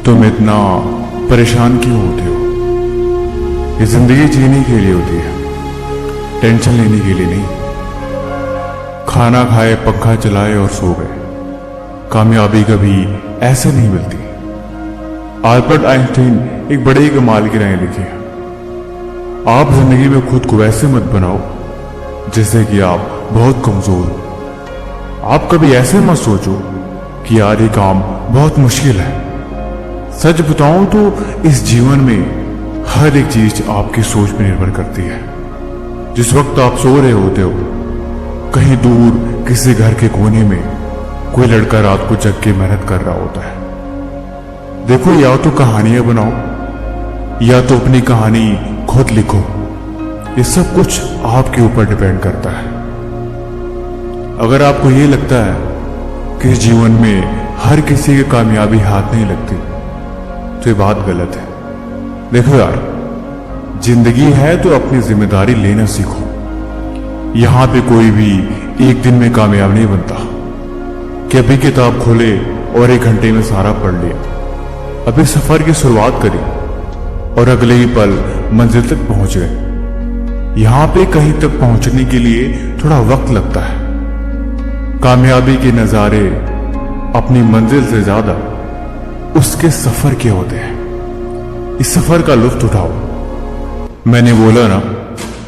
तुम इतना परेशान क्यों होते हो? ये जिंदगी जीने के लिए होती है, टेंशन लेने के लिए नहीं। खाना खाए, पंखा चलाए और सो गए। कामयाबी कभी ऐसे नहीं मिलती। अल्बर्ट आइंस्टीन एक बड़े ही कमाल की राय लिखी है, आप जिंदगी में खुद को वैसे मत बनाओ जैसे कि आप बहुत कमजोर हो। आप कभी ऐसे मत सोचो कि यार ये काम बहुत मुश्किल है। सच बताऊं तो इस जीवन में हर एक चीज आपकी सोच पर निर्भर करती है। जिस वक्त आप सो रहे होते हो, कहीं दूर किसी घर के कोने में कोई लड़का रात को जग के मेहनत कर रहा होता है। देखो, या तो कहानियां बनाओ या तो अपनी कहानी खुद लिखो। ये सब कुछ आपके ऊपर डिपेंड करता है। अगर आपको ये लगता है कि जीवन में हर किसी की कामयाबी हाथ नहीं लगती, तो ये बात गलत है। देखो यार, जिंदगी है तो अपनी जिम्मेदारी लेना सीखो। यहां पे कोई भी एक दिन में कामयाब नहीं बनता कि अभी किताब खोले और 1 घंटे में सारा पढ़ लिया। अभी सफर की शुरुआत करी और अगले ही पल मंजिल तक पहुंच गए। यहां पे कहीं तक पहुंचने के लिए थोड़ा वक्त लगता है। कामयाबी के नजारे अपनी मंजिल से ज्यादा उसके सफर के होते हैं। इस सफर का लुत्फ उठाओ। मैंने बोला ना,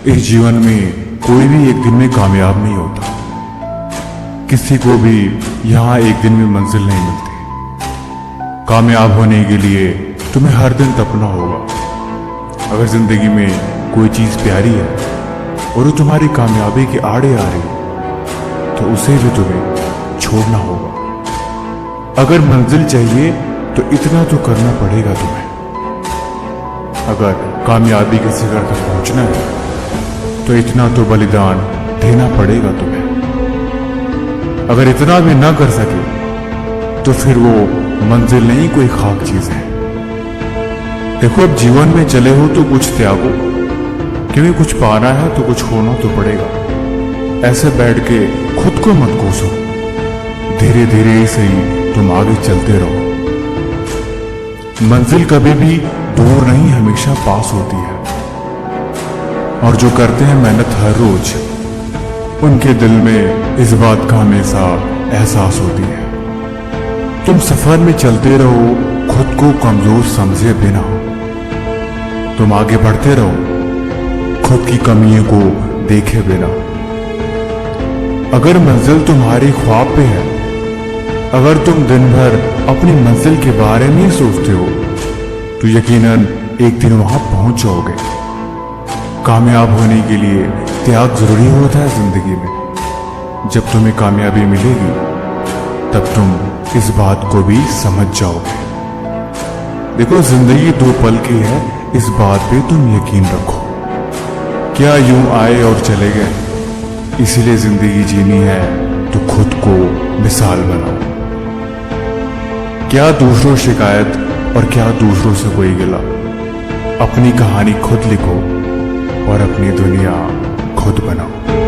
इस जीवन में कोई भी एक दिन में कामयाब नहीं होता। किसी को भी यहां एक दिन में मंजिल नहीं मिलती। कामयाब होने के लिए तुम्हें हर दिन तपना होगा। अगर जिंदगी में कोई चीज प्यारी है और वो तुम्हारी कामयाबी के आड़े आ रही है, तो उसे भी तुम्हें छोड़ना होगा। अगर मंजिल चाहिए तो इतना तो करना पड़ेगा तुम्हें। अगर कामयाबी के शिखर तक पहुंचना है तो इतना तो बलिदान देना पड़ेगा तुम्हें। अगर इतना भी ना कर सके तो फिर वो मंजिल नहीं, कोई खाक चीज है। देखो, अब जीवन में चले हो तो कुछ त्यागो, क्योंकि कुछ पाना है तो कुछ खोना तो पड़ेगा। ऐसे बैठ के खुद को मत कोसो। धीरे धीरे से ही तुम आगे चलते रहो। मंजिल कभी भी दूर नहीं, हमेशा पास होती है। और जो करते हैं मेहनत हर रोज, उनके दिल में इस बात का हमेशा एहसास होती है। तुम सफर में चलते रहो, खुद को कमजोर समझे बिना। तुम आगे बढ़ते रहो, खुद की कमियों को देखे बिना। अगर मंजिल तुम्हारी ख्वाब पे है, अगर तुम दिन भर अपनी मंजिल के बारे में सोचते हो, तो यकीनन एक दिन वहां पहुंच जाओगे। कामयाब होने के लिए त्याग जरूरी होता है जिंदगी में। जब तुम्हें कामयाबी मिलेगी, तब तुम इस बात को भी समझ जाओगे। देखो, जिंदगी 2 पल की है, इस बात पे तुम यकीन रखो। क्या यूं आए और चले गए? इसीलिए जिंदगी जीनी है तो खुद को मिसाल बनाओ। क्या दूसरों शिकायत और क्या दूसरों से कोई गिला। अपनी कहानी खुद लिखो और अपनी दुनिया खुद बनाओ।